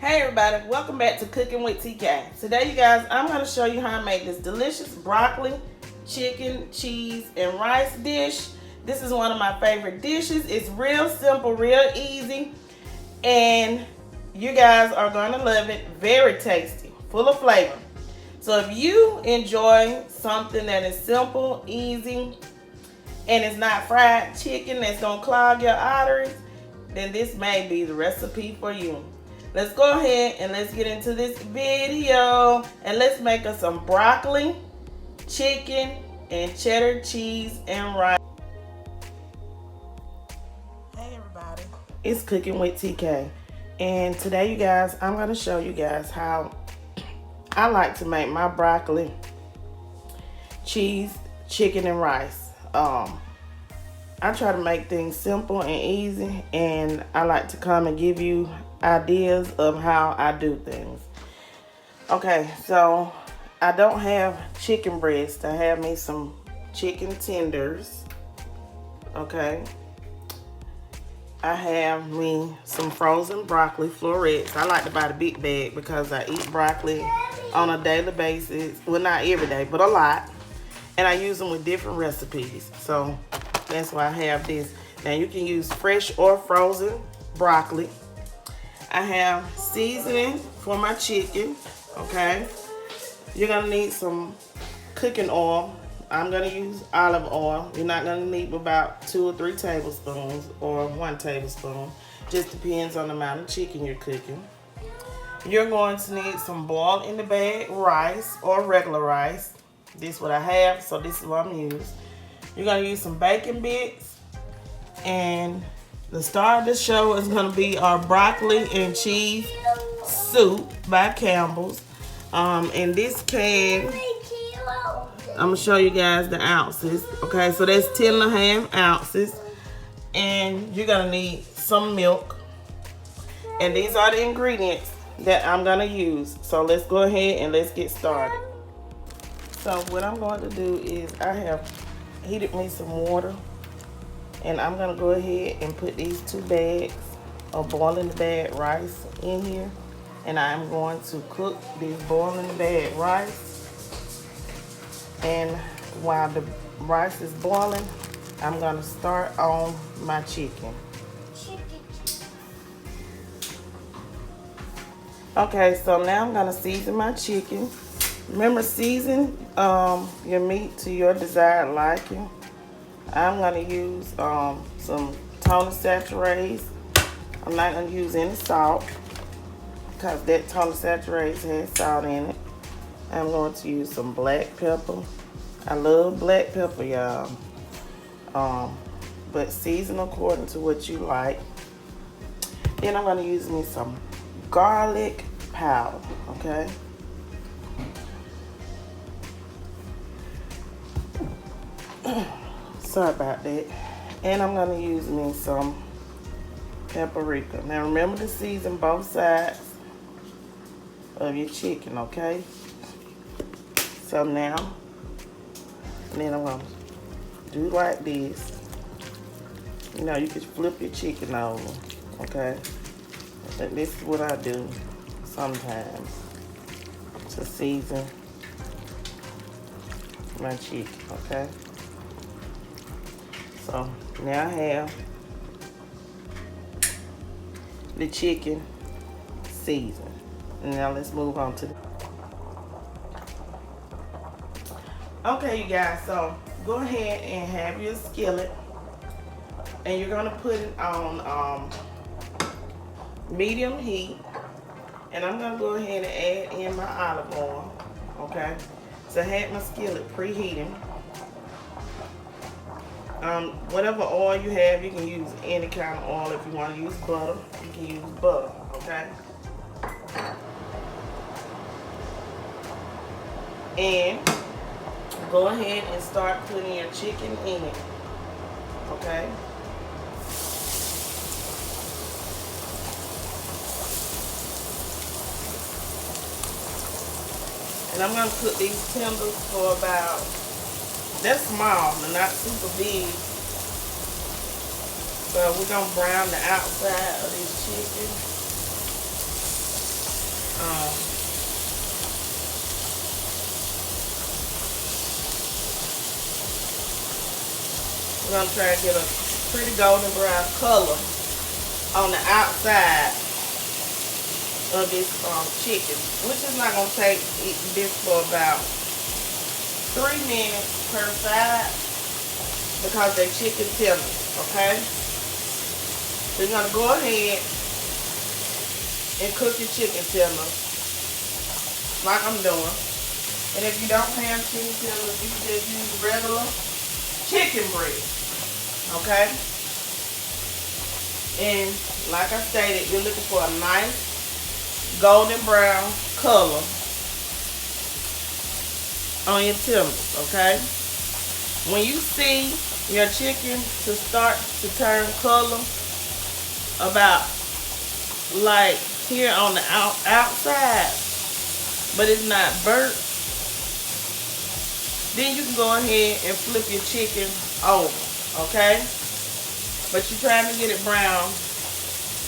Hey everybody, welcome back to Cooking with TK. Today you guys, I'm going to show you how to make this delicious broccoli, chicken, cheese, and rice dish. This is one of my favorite dishes. It's real simple, real easy, and you guys are going to love it. Very tasty, full of flavor. So if you enjoy something that is simple, easy, and it's not fried chicken that's going to clog your arteries, then this may be the recipe for you. Let's go ahead and let's get into this video and let's make us some broccoli, chicken, and cheddar cheese and rice. Hey everybody, it's Cooking with TK, and today you guys, I'm going to show you guys how I like to make my broccoli, cheese, chicken, and rice. I try to make things simple and easy, and I like to come and give you ideas of how I do things. Okay, so I don't have chicken breast. I have me some chicken tenders. Okay, I have me some frozen broccoli florets. I like to buy the big bag because I eat broccoli on a daily basis. Well, not every day, but a lot. And I use them with different recipes. So that's why I have this. Now you can use fresh or frozen broccoli. I have seasoning for my chicken, okay? You're gonna need some cooking oil. I'm gonna use olive oil. You're not gonna need about 2 or 3 tablespoons or 1 tablespoon. Just depends on the amount of chicken you're cooking. You're going to need some boiled in the bag rice or regular rice. This is what I have, so this is what I'm gonna use. You're gonna use some bacon bits, and the star of the show is going to be our broccoli and cheese soup by Campbell's. In this can, I'm going to show you guys the ounces. Okay, so that's 10.5 ounces. And you're going to need some milk. And these are the ingredients that I'm going to use. So let's go ahead and let's get started. So what I'm going to do is I have heated me some water. And I'm gonna go ahead and put these 2 bags of boiling the bag rice in here. And I'm going to cook this boiling the bag rice. And while the rice is boiling, I'm gonna start on my chicken. Okay, so now I'm gonna season my chicken. Remember, season your meat to your desired liking. I'm going to use some Tony Chachere's. I'm not going to use any salt because that Tony Chachere's has salt in it. I'm going to use some black pepper. I love black pepper, y'all. But season according to what you like. Then I'm going to use me some garlic powder, okay? Sorry about that. And I'm going to use me some paprika. Now remember to season both sides of your chicken, okay? So now, then I'm going to do like this. You know, you can flip your chicken over, okay? But this is what I do sometimes to season my chicken, okay? So now I have the chicken seasoned. Now let's move on to the... Okay, you guys, so go ahead and have your skillet, and you're gonna put it on medium heat, and I'm gonna go ahead and add in my olive oil. Okay, so I had my skillet preheating. Whatever oil you have, you can use any kind of oil. If you want to use butter, you can use butter, okay? And go ahead and start putting your chicken in it, okay? And I'm going to cook these tenders for about... They're small, they're not super big. So we're going to brown the outside of this chicken. We're gonna try to get a pretty golden brown color on the outside of this chicken, which is not gonna take this for about 3 minutes per side because they're chicken tenders, okay? So you're gonna go ahead and cook your chicken tenders like I'm doing. And if you don't have chicken tenders, you can just use regular chicken breast, okay? And like I stated, you're looking for a nice golden brown color on your tenders, okay? When you see your chicken to start to turn color about like here on the outside, but it's not burnt, then you can go ahead and flip your chicken over, okay? But you're trying to get it brown,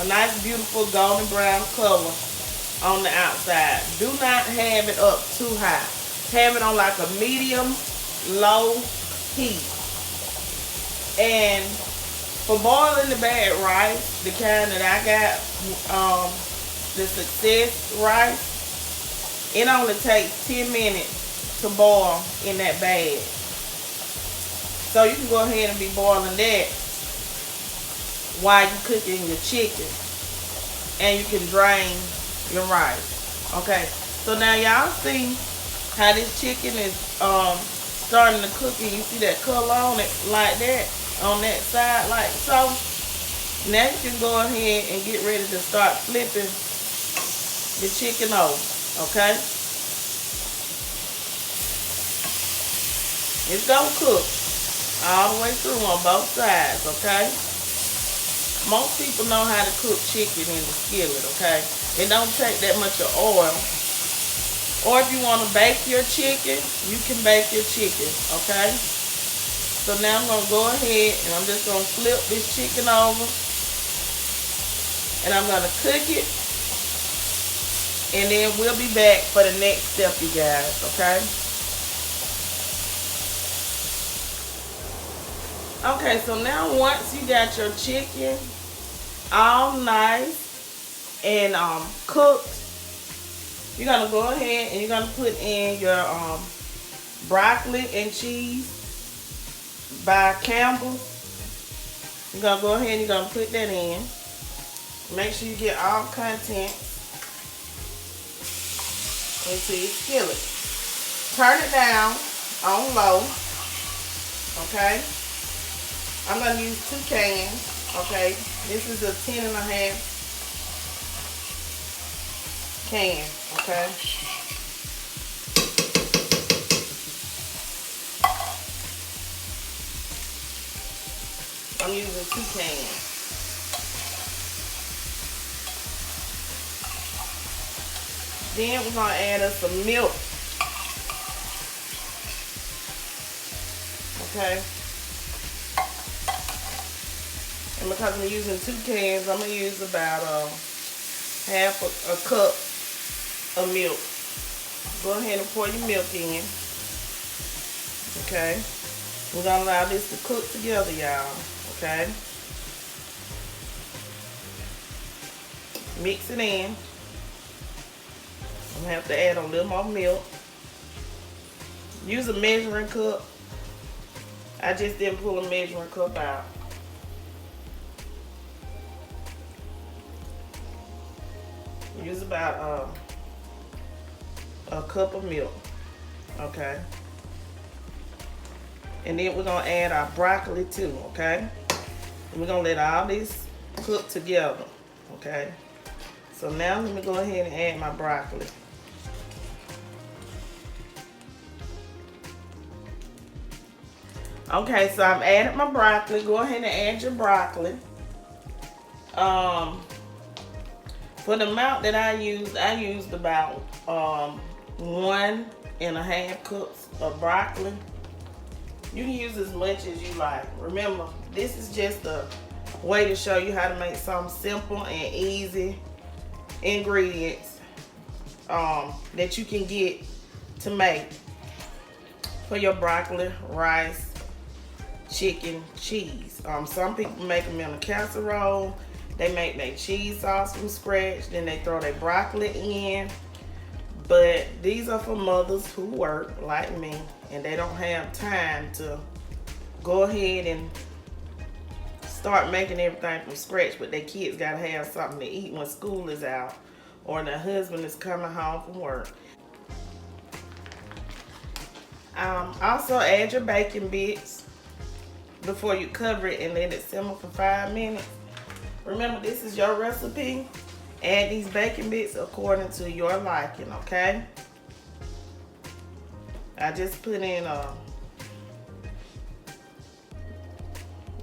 a nice beautiful golden brown color on the outside. Do not have it up too high. Have it on like a medium low heat. And for boiling the bad rice, the kind that I got, the Success rice, it only takes 10 minutes to boil in that bag. So you can go ahead and be boiling that while you're cooking your chicken, and you can drain your rice. Okay, so now y'all see how this chicken is starting to cook, and you see that color on it like that, on that side like so. Now you can go ahead and get ready to start flipping the chicken over, okay? It's gonna cook all the way through on both sides, okay? Most people know how to cook chicken in the skillet, okay? It don't take that much of oil. Or if you want to bake your chicken, you can bake your chicken, okay? So now I'm going to go ahead and I'm just going to flip this chicken over. And I'm going to cook it. And then we'll be back for the next step, you guys, okay? Okay, so now once you got your chicken all nice and cooked, you're gonna go ahead and you're gonna put in your broccoli and cheese by Campbell. You're gonna go ahead and you're gonna put that in. Make sure you get all contents into your skillet. Turn it down on low, okay? I'm going to use 2 cans, okay? This is a 10.5 can, okay? I'm using 2 cans. Then we're going to add us some milk, okay? And because I'm using 2 cans, I'm going to use about half a cup of milk. Go ahead and pour your milk in. Okay. We're going to allow this to cook together, y'all. Okay. Mix it in. I'm going to have to add a little more milk. Use a measuring cup. I just didn't pull a measuring cup out. Use about a cup of milk, okay? And then we're gonna add our broccoli too, okay? And we're gonna let all this cook together, okay? So now let me go ahead and add my broccoli. Okay, so I've added my broccoli. Go ahead and add your broccoli. For the amount that I used about 1.5 cups of broccoli. You can use as much as you like. Remember, this is just a way to show you how to make some simple and easy ingredients that you can get to make for your broccoli, rice, chicken, cheese. Some people make them in a casserole. They make their cheese sauce from scratch, then they throw their broccoli in. But these are for mothers who work like me and they don't have time to go ahead and start making everything from scratch, but their kids gotta have something to eat when school is out or their husband is coming home from work. Also add your bacon bits before you cover it and let it simmer for 5 minutes. Remember, this is your recipe. Add these bacon bits according to your liking, okay? I just put in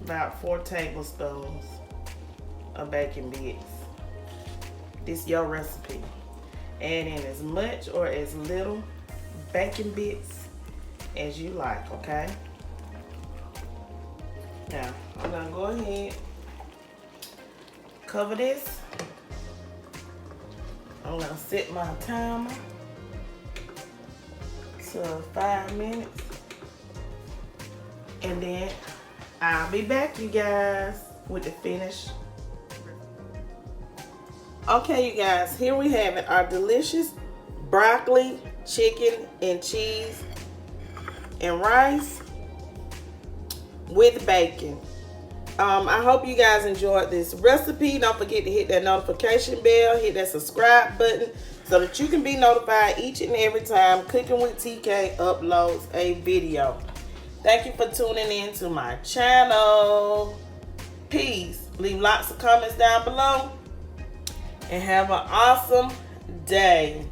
about 4 tablespoons of bacon bits. This is your recipe. Add in as much or as little bacon bits as you like, okay? Now, I'm gonna go ahead, cover this. I'm gonna set my timer to 5 minutes. And then I'll be back, you guys, with the finished. Okay, you guys, here we have it, our delicious broccoli, chicken, and cheese, and rice with bacon. I hope you guys enjoyed this recipe. Don't forget to hit that notification bell, hit that subscribe button so that you can be notified each and every time Cooking with TK uploads a video. Thank you for tuning in to my channel. Peace. Leave lots of comments down below and have an awesome day.